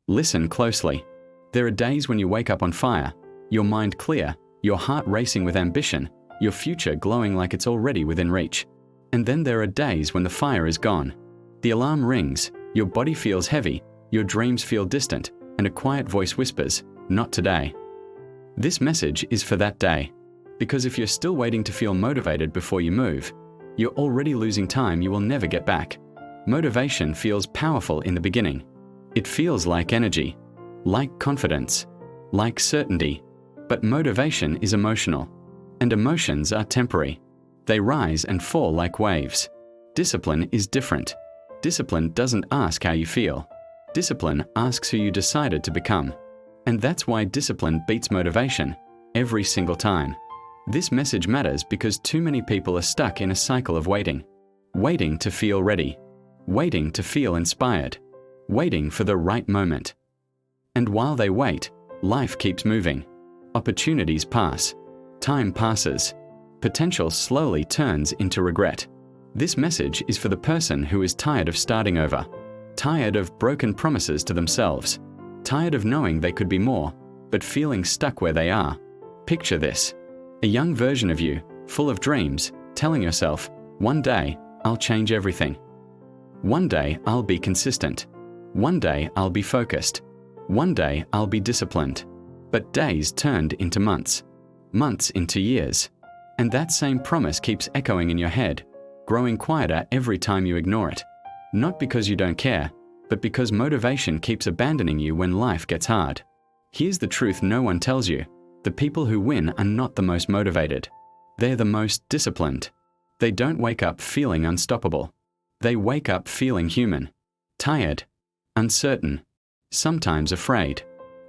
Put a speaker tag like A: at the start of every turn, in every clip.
A: Listen closely. There are days when you wake up on fire, your mind clear, your heart racing with ambition, your future glowing like it's already within reach. And then there are days when the fire is gone. The alarm rings, your body feels heavy, your dreams feel distant, and a quiet voice whispers, "Not today." This message is for that day. Because if you're still waiting to feel motivated before you move, you're already losing time you will never get back. Motivation feels powerful in the beginning. It feels like energy, like confidence, like certainty. But motivation is emotional, and emotions are temporary. They rise and fall like waves. Discipline is different. Discipline doesn't ask how you feel. Discipline asks who you decided to become. And that's why discipline beats motivation every single time. This message matters because too many people are stuck in a cycle of waiting. Waiting to feel ready. Waiting to feel inspired. Waiting for the right moment. And while they wait, life keeps moving. Opportunities pass. Time passes. Potential slowly turns into regret. This message is for the person who is tired of starting over. Tired of broken promises to themselves. Tired of knowing they could be more, but feeling stuck where they are. Picture this. A young version of you, full of dreams, telling yourself, "One day, I'll change everything. One day, I'll be consistent. One day, I'll be focused. One day, I'll be disciplined." But days turned into months. Months into years. And that same promise keeps echoing in your head, growing quieter every time you ignore it. Not because you don't care, but because motivation keeps abandoning you when life gets hard. Here's the truth no one tells you. The people who win are not the most motivated. They're the most disciplined. They don't wake up feeling unstoppable. They wake up feeling human. Tired. Uncertain. Sometimes afraid.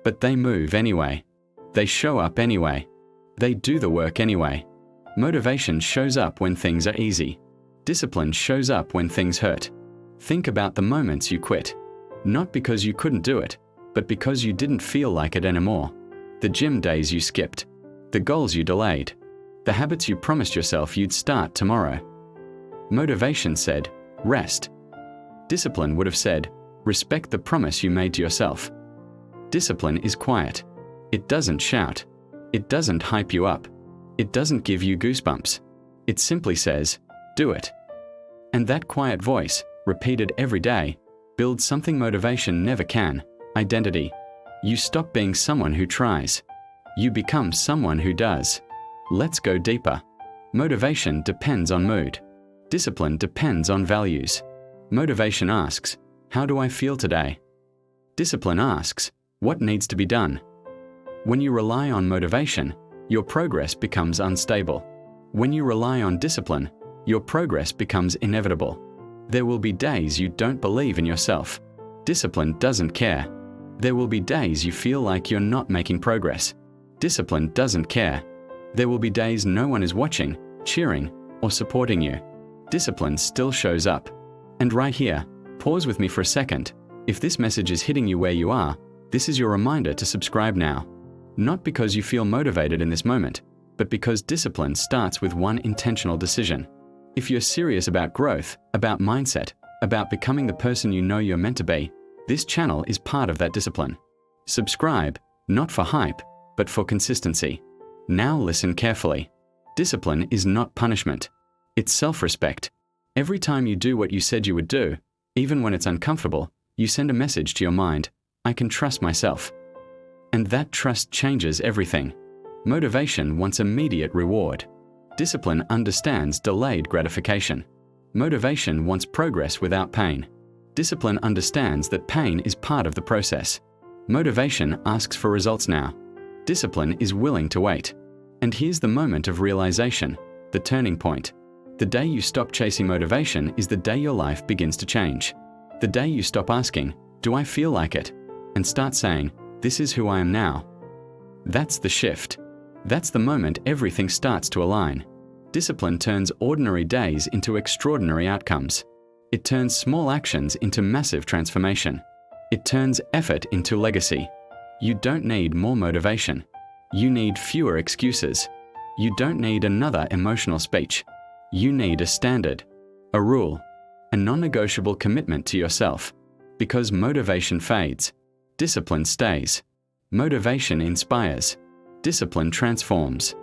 A: But they move anyway. They show up anyway. They do the work anyway. Motivation shows up when things are easy. Discipline shows up when things hurt. Think about the moments you quit. Not because you couldn't do it, but because you didn't feel like it anymore. The gym days you skipped. The goals you delayed. The habits you promised yourself you'd start tomorrow. Motivation said, "Rest." Discipline would have said, "Respect the promise you made to yourself." Discipline is quiet. It doesn't shout. It doesn't hype you up. It doesn't give you goosebumps. It simply says, "Do it." And that quiet voice, repeated every day, builds something motivation never can: identity. You stop being someone who tries. You become someone who does. Let's go deeper. Motivation depends on mood. Discipline depends on values. Motivation asks, "How do I feel today?" Discipline asks, "What needs to be done?" When you rely on motivation, your progress becomes unstable. When you rely on discipline, your progress becomes inevitable. There will be days you don't believe in yourself. Discipline doesn't care. There will be days you feel like you're not making progress. Discipline doesn't care. There will be days no one is watching, cheering, or supporting you. Discipline still shows up. And right here, pause with me for a second. If this message is hitting you where you are, this is your reminder to subscribe now. Not because you feel motivated in this moment, but because discipline starts with one intentional decision. If you're serious about growth, about mindset, about becoming the person you know you're meant to be, this channel is part of that discipline. Subscribe, not for hype, but for consistency. Now listen carefully. Discipline is not punishment. It's self-respect. Every time you do what you said you would do, even when it's uncomfortable, you send a message to your mind, "I can trust myself." And that trust changes everything. Motivation wants immediate reward. Discipline understands delayed gratification. Motivation wants progress without pain. Discipline understands that pain is part of the process. Motivation asks for results now. Discipline is willing to wait. And here's the moment of realization, the turning point. The day you stop chasing motivation is the day your life begins to change. The day you stop asking, "Do I feel like it?" and start saying, "This is who I am now." That's the shift. That's the moment everything starts to align. Discipline turns ordinary days into extraordinary outcomes. It turns small actions into massive transformation. It turns effort into legacy. You don't need more motivation. You need fewer excuses. You don't need another emotional speech. You need a standard, a rule, a non-negotiable commitment to yourself. Because motivation fades. Discipline stays. Motivation inspires. Discipline transforms.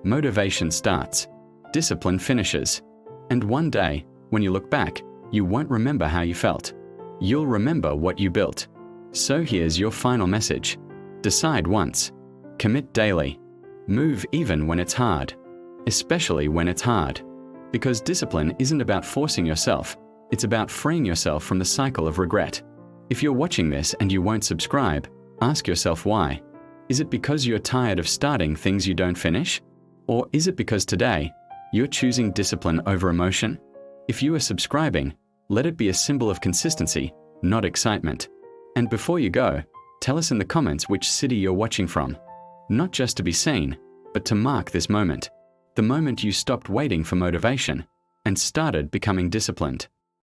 A: Motivation starts. Discipline finishes. And one day, when you look back, you won't remember how you felt. You'll remember what you built. So here's your final message. Decide once. Commit daily. Move even when it's hard. Especially when it's hard. Because discipline isn't about forcing yourself. It's about freeing yourself from the cycle of regret. If you're watching this and you won't subscribe, ask yourself why. Is it because you're tired of starting things you don't finish? Or is it because today, you're choosing discipline over emotion? If you are subscribing, let it be a symbol of consistency, not excitement. And before you go, tell us in the comments which city you're watching from. Not just to be seen, but to mark this moment. The moment you stopped waiting for motivation and started becoming disciplined.